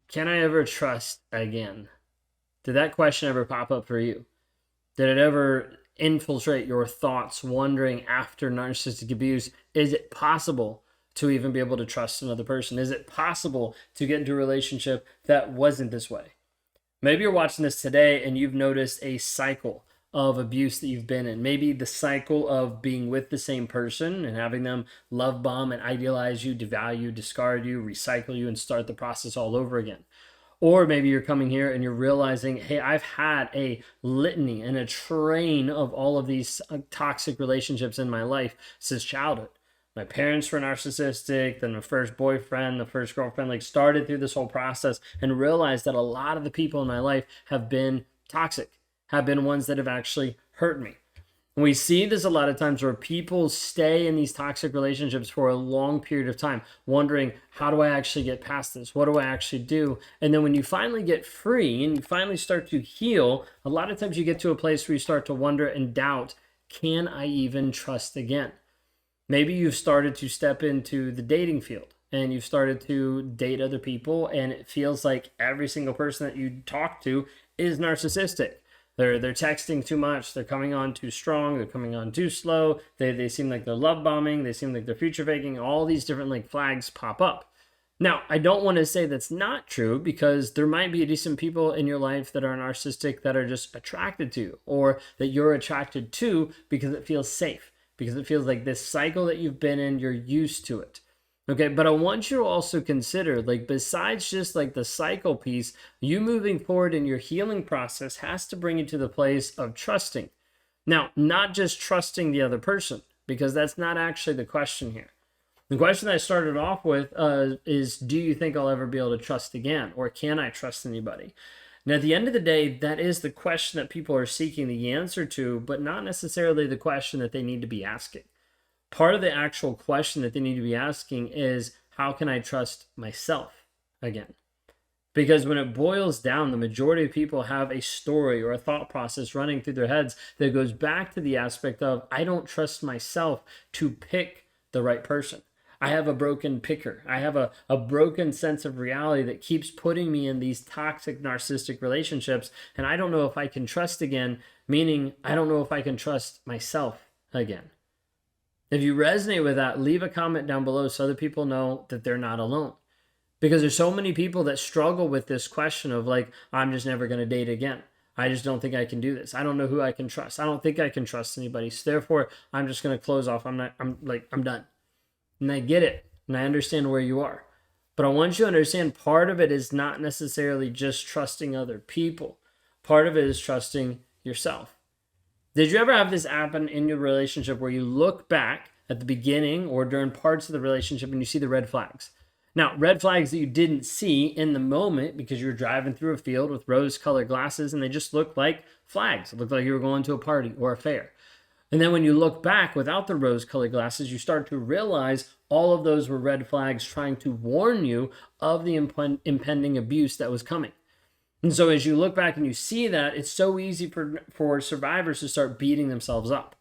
Can I ever trust again? Did that question ever pop up for you? Did it ever infiltrate your thoughts, wondering after narcissistic abuse, is it possible to even be able to trust another person? Is it possible to get into a relationship that wasn't this way? Maybe you're watching this today and you've noticed a cycle of abuse that you've been in. Maybe the cycle of being with the same person and having them love bomb and idealize you, devalue, discard you, recycle you, and start the process all over again. Or maybe you're coming here and you're realizing, hey, I've had a litany and a train of all of these toxic relationships in my life since childhood. My parents were narcissistic, then the first boyfriend, the first girlfriend, like started through this whole process and realized that a lot of the people in my life have been toxic, have been ones that have actually hurt me. And we see this a lot of times where people stay in these toxic relationships for a long period of time, wondering, how do I actually get past this? What do I actually do? And then when you finally get free and you finally start to heal, a lot of times you get to a place where you start to wonder and doubt, can I even trust again? Maybe you've started to step into the dating field and you've started to date other people, and it feels like every single person that you talk to is narcissistic. They're texting too much. They're coming on too strong. They're coming on too slow. They seem like they're love bombing. They seem like they're future faking. All these different like flags pop up. Now, I don't want to say that's not true, because there might be decent people in your life that are narcissistic that are just attracted to you, or that you're attracted to because it feels safe, because it feels like this cycle that you've been in, you're used to it. Okay, but I want you to also consider, like, besides just like the cycle piece, you moving forward in your healing process has to bring you to the place of trusting. Now, not just trusting the other person, because that's not actually the question here. The question I started off with is, do you think I'll ever be able to trust again? Or can I trust anybody? Now, at the end of the day, that is the question that people are seeking the answer to, but not necessarily the question that they need to be asking. Part of the actual question that they need to be asking is, how can I trust myself again? Because when it boils down, the majority of people have a story or a thought process running through their heads that goes back to the aspect of, I don't trust myself to pick the right person. I have a broken picker. I have a broken sense of reality that keeps putting me in these toxic narcissistic relationships. And I don't know if I can trust again, meaning I don't know if I can trust myself again. If you resonate with that, leave a comment down below so other people know that they're not alone. Because there's so many people that struggle with this question of like, I'm just never going to date again. I just don't think I can do this. I don't know who I can trust. I don't think I can trust anybody. So therefore, I'm just going to close off. I'm done. And I get it. And I understand where you are. But I want you to understand, part of it is not necessarily just trusting other people. Part of it is trusting yourself. Did you ever have this happen in your relationship where you look back at the beginning or during parts of the relationship and you see the red flags? Now, red flags that you didn't see in the moment because you were driving through a field with rose-colored glasses and they just looked like flags. It looked like you were going to a party or a fair. And then when you look back without the rose-colored glasses, you start to realize all of those were red flags trying to warn you of the impending abuse that was coming. And so as you look back and you see that, it's so easy for survivors to start beating themselves up.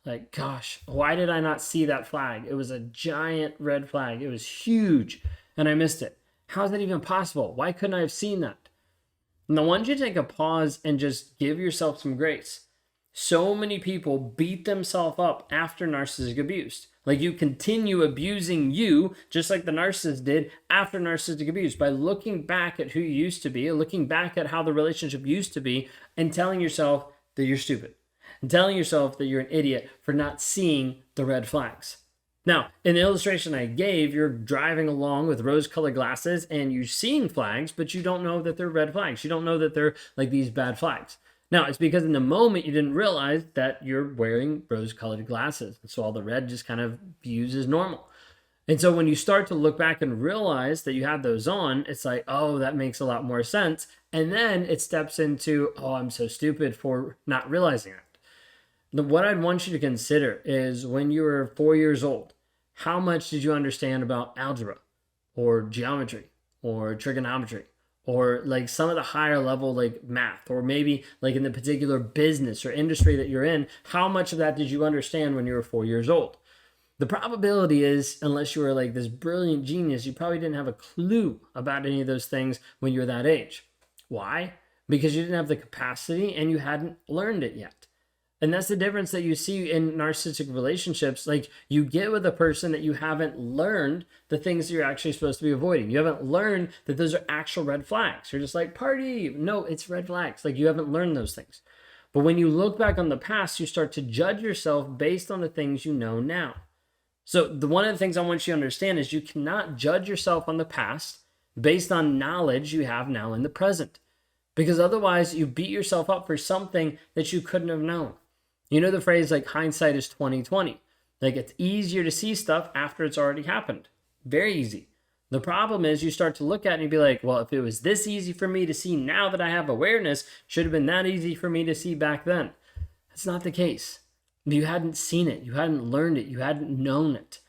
Like, gosh, why did I not see that flag? It was a giant red flag. It was huge, and I missed it. How is that even possible? Why couldn't I have seen that? And I want you to take a pause and just give yourself some grace. So many people beat themselves up after narcissistic abuse. Like, you continue abusing you just like the narcissist did after narcissistic abuse by looking back at who you used to be, looking back at how the relationship used to be, and telling yourself that you're stupid, and telling yourself that you're an idiot for not seeing the red flags. Now, in the illustration I gave, you're driving along with rose-colored glasses and you're seeing flags, but you don't know that they're red flags. You don't know that they're like these bad flags. Now, it's because in the moment you didn't realize that you're wearing rose-colored glasses. So all the red just kind of views as normal. And so when you start to look back and realize that you had those on, it's like, oh, that makes a lot more sense. And then it steps into, oh, I'm so stupid for not realizing it. What I'd want you to consider is, when you were 4 years old, how much did you understand about algebra or geometry or trigonometry? Or like some of the higher level like math, or maybe like in the particular business or industry that you're in, how much of that did you understand when you were 4 years old? The probability is, unless you were like this brilliant genius, you probably didn't have a clue about any of those things when you were that age. Why? Because you didn't have the capacity and you hadn't learned it yet. And that's the difference that you see in narcissistic relationships. Like, you get with a person that you haven't learned the things that you're actually supposed to be avoiding. You haven't learned that those are actual red flags. You're just like, party. No, it's red flags. Like, you haven't learned those things. But when you look back on the past, you start to judge yourself based on the things you know now. So one of the things I want you to understand is you cannot judge yourself on the past based on knowledge you have now in the present. Because otherwise you beat yourself up for something that you couldn't have known. You know the phrase like hindsight is 20/20. Like, it's easier to see stuff after it's already happened. Very easy. The problem is you start to look at it and be like, well, if it was this easy for me to see now that I have awareness, should have been that easy for me to see back then. That's not the case. You hadn't seen it. You hadn't learned it. You hadn't known it.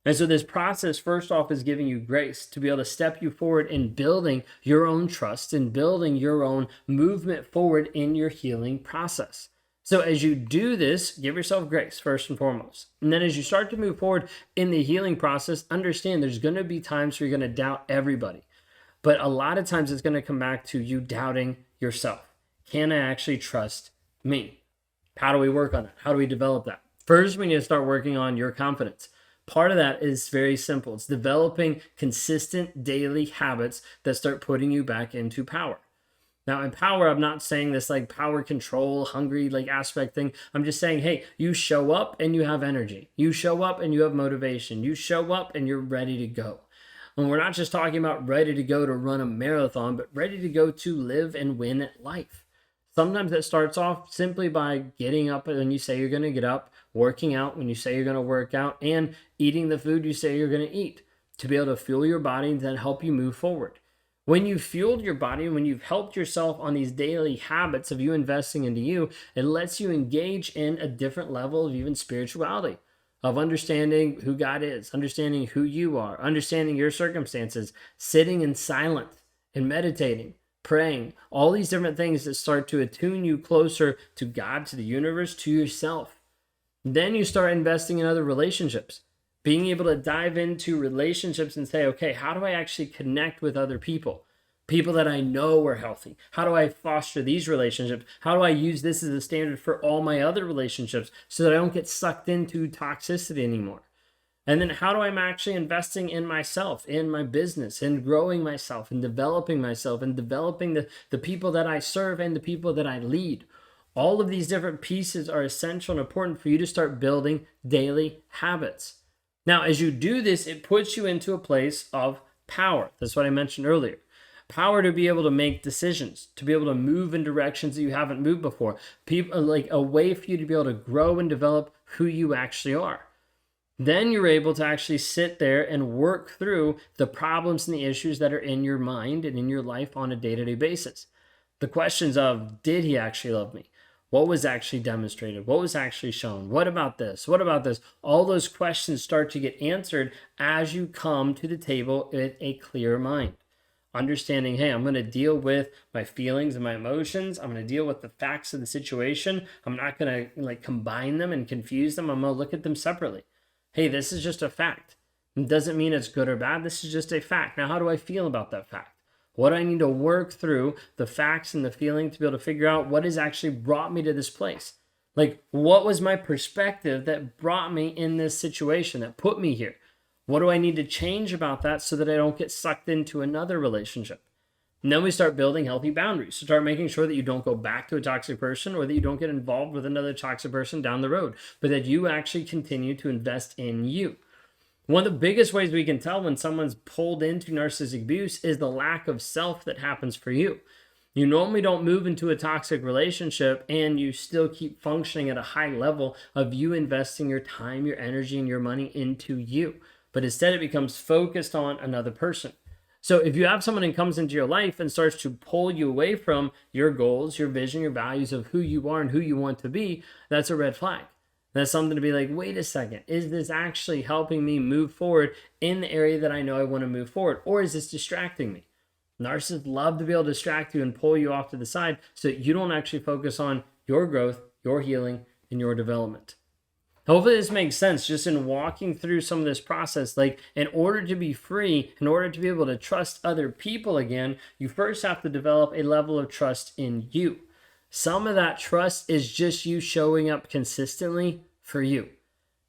And so this process, first off, is giving you grace to be able to step you forward in building your own trust and building your own movement forward in your healing process. So as you do this, give yourself grace first and foremost. And then as you start to move forward in the healing process, understand there's going to be times where you're going to doubt everybody. But a lot of times it's going to come back to you doubting yourself. Can I actually trust me? How do we work on that? How do we develop that? First, we need to start working on your confidence. Part of that is very simple. It's developing consistent daily habits that start putting you back into power. Now, in power, I'm not saying this like power control, hungry like aspect thing. I'm just saying, hey, you show up and you have energy. You show up and you have motivation. You show up and you're ready to go. And we're not just talking about ready to go to run a marathon, but ready to go to live and win at life. Sometimes it starts off simply by getting up when you say you're going to get up, working out when you say you're going to work out, and eating the food you say you're going to eat to be able to fuel your body and then help you move forward. When you've fueled your body, when you've helped yourself on these daily habits of you investing into you, it lets you engage in a different level of even spirituality, of understanding who God is, understanding who you are, understanding your circumstances, sitting in silence and meditating, praying, all these different things that start to attune you closer to God, to the universe, to yourself. Then you start investing in other relationships. Being able to dive into relationships and say, okay, how do I actually connect with other people? People that I know are healthy. How do I foster these relationships? How do I use this as a standard for all my other relationships so that I don't get sucked into toxicity anymore? And then how do I'm actually investing in myself, in my business, in growing myself, and developing the people that I serve and the people that I lead? All of these different pieces are essential and important for you to start building daily habits. Now, as you do this, it puts you into a place of power. That's what I mentioned earlier. Power to be able to make decisions, to be able to move in directions that you haven't moved before. People, like a way for you to be able to grow and develop who you actually are. Then you're able to actually sit there and work through the problems and the issues that are in your mind and in your life on a day-to-day basis. The questions of, did he actually love me? What was actually demonstrated? What was actually shown? What about this? What about this? All those questions start to get answered as you come to the table with a clear mind. Understanding, hey, I'm going to deal with my feelings and my emotions. I'm going to deal with the facts of the situation. I'm not going to combine them and confuse them. I'm going to look at them separately. Hey, this is just a fact. It doesn't mean it's good or bad. This is just a fact. Now, how do I feel about that fact? What do I need to work through the facts and the feeling to be able to figure out what has actually brought me to this place? Like, what was my perspective that brought me in this situation, that put me here? What do I need to change about that so that I don't get sucked into another relationship? And then we start building healthy boundaries. So start making sure that you don't go back to a toxic person or that you don't get involved with another toxic person down the road, but that you actually continue to invest in you. One of the biggest ways we can tell when someone's pulled into narcissistic abuse is the lack of self that happens for you. You normally don't move into a toxic relationship and you still keep functioning at a high level of you investing your time, your energy, and your money into you. But instead it becomes focused on another person. So if you have someone who comes into your life and starts to pull you away from your goals, your vision, your values of who you are and who you want to be, that's a red flag. That's something to be like, wait a second, is this actually helping me move forward in the area that I know I want to move forward? Or is this distracting me? Narcissists love to be able to distract you and pull you off to the side so that you don't actually focus on your growth, your healing, and your development. Hopefully this makes sense just in walking through some of this process. Like, in order to be free, in order to be able to trust other people again, you first have to develop a level of trust in you. Some of that trust is just you showing up consistently for you,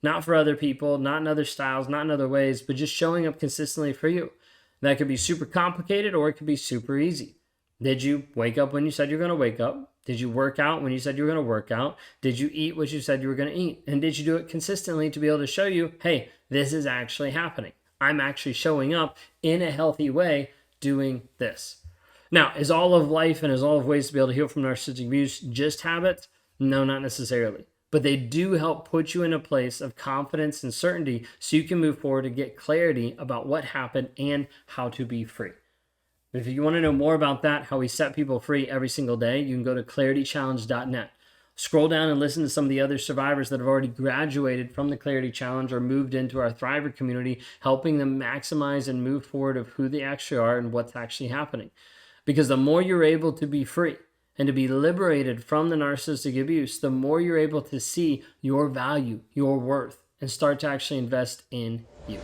not for other people, not in other styles, not in other ways, but just showing up consistently for you. That could be super complicated or it could be super easy. Did you wake up when you said you're going to wake up? Did you work out when you said you were going to work out? Did you eat what you said you were going to eat? And did you do it consistently to be able to show you, hey, this is actually happening. I'm actually showing up in a healthy way doing this. Now, is all of life and is all of ways to be able to heal from narcissistic abuse just habits? No, not necessarily. But they do help put you in a place of confidence and certainty so you can move forward and get clarity about what happened and how to be free. If you want to know more about that, how we set people free every single day, you can go to claritychallenge.net. Scroll down and listen to some of the other survivors that have already graduated from the Clarity Challenge or moved into our Thriver community, helping them maximize and move forward of who they actually are and what's actually happening. Because the more you're able to be free and to be liberated from the narcissistic abuse, the more you're able to see your value, your worth, and start to actually invest in you.